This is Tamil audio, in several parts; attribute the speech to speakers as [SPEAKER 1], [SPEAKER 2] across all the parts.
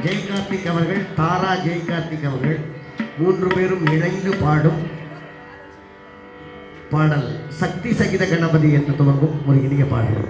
[SPEAKER 1] ஜெய்கார்த்திக் அவர்கள், தாரா ஜெய்கார்த்திக் அவர்கள் 3 பேரும் இணைந்து பாடும் பாடல் சக்தி சகித கணபதி என்று துவங்கும் ஒரு இனிய பாடல்.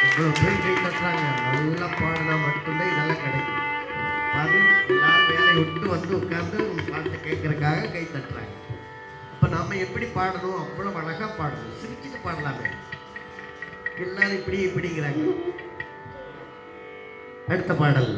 [SPEAKER 1] இவ்வளோ பேர் கை தட்டுறாங்க. நல்லா பாடினா மட்டும்தான் இதெல்லாம் கிடைக்கும். அது எல்லாரும் வேலையை விட்டு வந்து உட்காந்து பாட்டை கேட்கறதுக்காக கை தட்டுறாங்க. இப்போ நம்ம எப்படி பாடணும்? அவ்வளோ அழகாக பாடணும், சிரிச்சுட்டு பாடலாமே. எல்லாரும் இப்படிங்கிறாங்க. அடுத்த பாடல்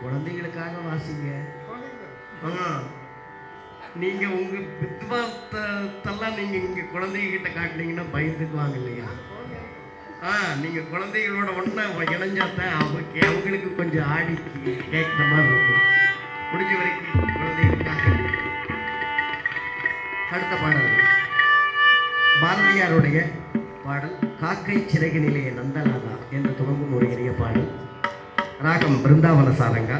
[SPEAKER 1] குழந்தைகளுக்காக வாசிங்க. நீங்க உங்க வித்வாசத்தெல்லாம் நீங்க இங்க குழந்தைங்க கிட்ட காட்டினீங்கன்னா பயந்துக்குவாங்க இல்லையா? நீங்க குழந்தைகளோட ஒண்ணா இணைஞ்சாத்தான் அவங்களுக்கு கொஞ்சம் ஆடி கேட்குற மாதிரி இருக்கும். முடிஞ்ச வரைக்கும் குழந்தைகளுக்காக. அடுத்த பாடல் பாரதியாருடைய பாடல் காக்கை சிறகினிலே நந்தலாதா என்று துவங்கும் ஒரு இனிய பாடல். ராகம் பிருந்தாவன சாரங்கா,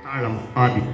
[SPEAKER 1] தாளம் ஆதி.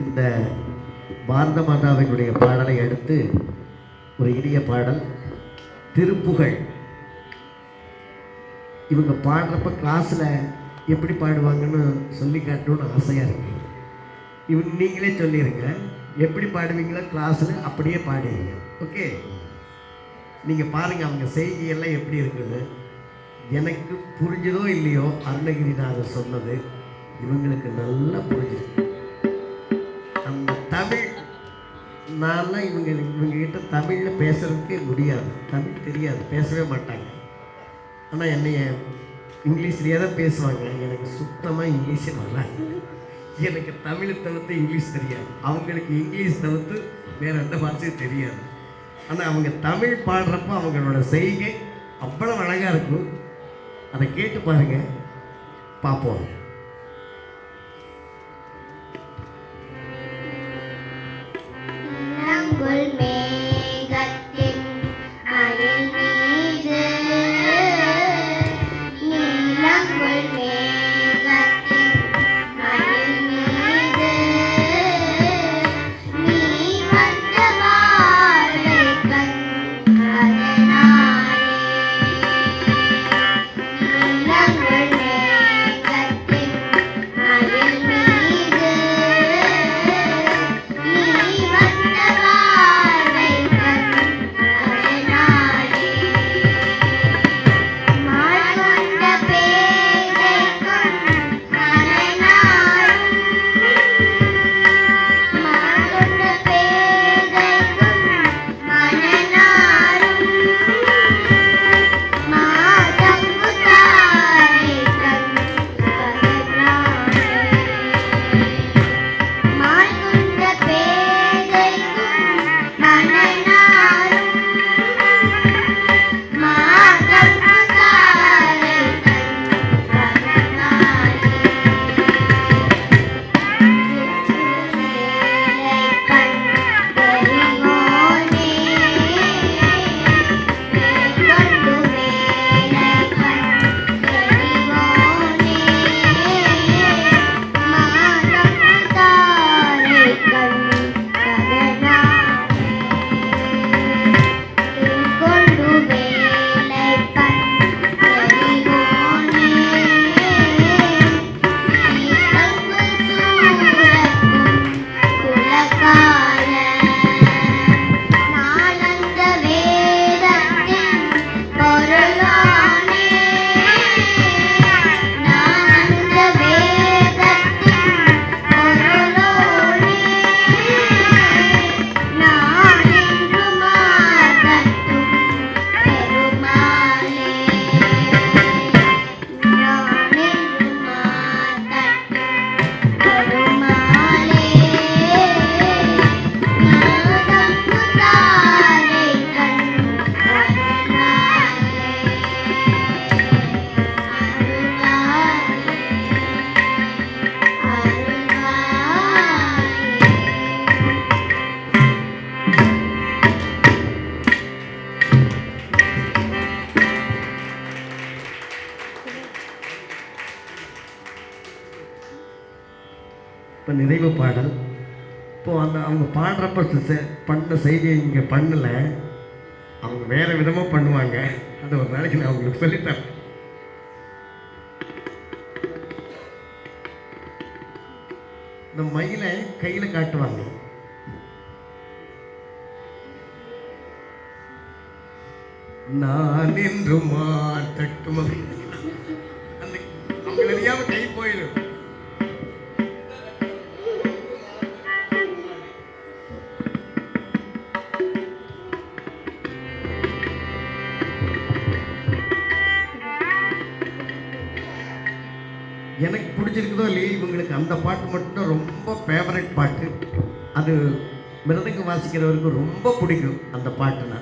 [SPEAKER 1] இந்த பாரத மாதாவினுடைய பாடலை அடுத்து ஒரு இனிய பாடல் திருப்புகழ். இவங்க பாடுறப்ப கிளாஸில் எப்படி பாடுவாங்கன்னு சொல்லி காட்டணும்னு ஆசையாக இருக்கு. இவங்க நீங்களே சொல்லிடுங்க, எப்படி பாடுவீங்களோ கிளாஸில் அப்படியே பாடுவீங்க. ஓகே, நீங்கள் பாருங்கள் அவங்க செய்தியெல்லாம் எப்படி இருக்குது. எனக்கு புரிஞ்சதோ இல்லையோ அருணகிரிநாதர் சொன்னது இவங்களுக்கு நல்லா புரிஞ்சிருக்கு. அந்த தமிழ்னால இவங்ககிட்ட தமிழில் பேசுறதுக்கே முடியாது, தமிழ் தெரியாது, பேசவே மாட்டாங்க. ஆனால் என்னைய இங்கிலீஷ்லேயே தான் பேசுவாங்க. எனக்கு சுத்தமாக இங்கிலீஷே வராது. எனக்கு தமிழை தவிர்த்து இங்கிலீஷ் தெரியாது, அவங்களுக்கு இங்கிலீஷ் தவிர்த்து வேறு எந்த பாஷையும் தெரியாது. ஆனால் அவங்க தமிழ் பாடுறப்போ அவங்களோட செய்கை அவ்வளோ அழகாக இருக்கும். அதை கேட்டு பாருங்க, பார்ப்போம்.
[SPEAKER 2] Thank you.
[SPEAKER 1] இப்போ நிறைவு பாடல். இப்போது அவங்க பாடுறப்ப பண்ண செய்தியை இங்கே பண்ணலை, அவங்க வேறு விதமாக பண்ணுவாங்க. அது ஒரு நாளைக்கு நான் அவங்களுக்கு சொல்லித்தரேன். இந்த மயிலை கையில் காட்டுவாங்க. நான் என்று மாட்டட்டும் அந்த அவங்க தெரியாம கை போயிடும். எனக்கு பிடிச்சிருக்குதோ இல்லையே, இவங்களுக்கு அந்த பாட்டு மட்டும் ரொம்ப ஃபேவரட் பாட்டு. அது மிருதங்க வாசிக்கிறவருக்கு ரொம்ப பிடிக்கும் அந்த பாட்டுனா.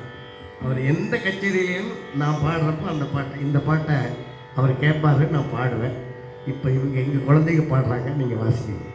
[SPEAKER 1] அவர் எந்த கச்சேரியிலையும் நான் பாடுறப்போ அந்த பாட்டை, இந்த பாட்டை அவர் கேட்பாரு, நான் பாடுவேன். இப்போ இவங்க எங்கள் குழந்தைங்க பாடுறாங்க, நீங்கள் வாசிக்கிறீங்க.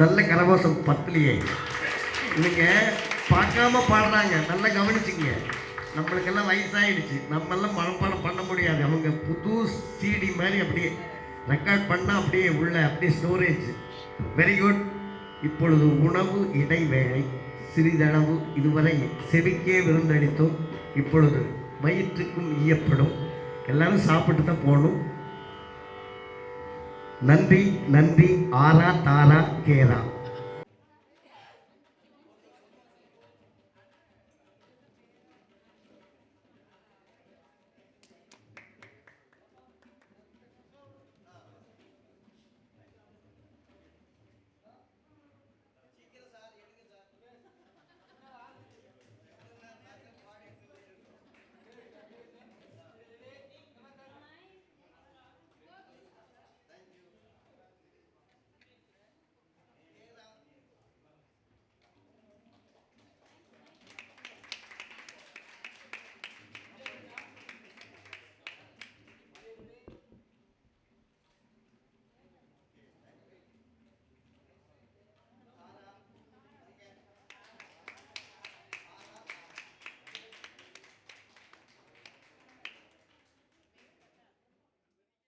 [SPEAKER 1] நல்ல கரகோஷம் பத்துலையே நீங்கள் பார்க்காம பாடுறாங்க. நல்லா கவனிச்சுங்க. நம்மளுக்கெல்லாம் வயசாகிடுச்சு, நம்மெல்லாம் மனப்பாடம் பண்ண முடியாது. அவங்க புது சிடி மாதிரி அப்படியே ரெக்கார்ட் பண்ணால் அப்படியே உள்ள அப்படியே ஸ்டோரேஜ். Very good. இப்பொழுது உணவு இடைவேளை. சிறிதளவு இதுவரை செவிக்கே விருந்தளித்தோம், இப்பொழுது வயிற்றுக்கும் ஈயப்படும். எல்லாரும் சாப்பிட்டு தான் போகணும். நன்றி நன்றி. ஆரா தாரா கேரா.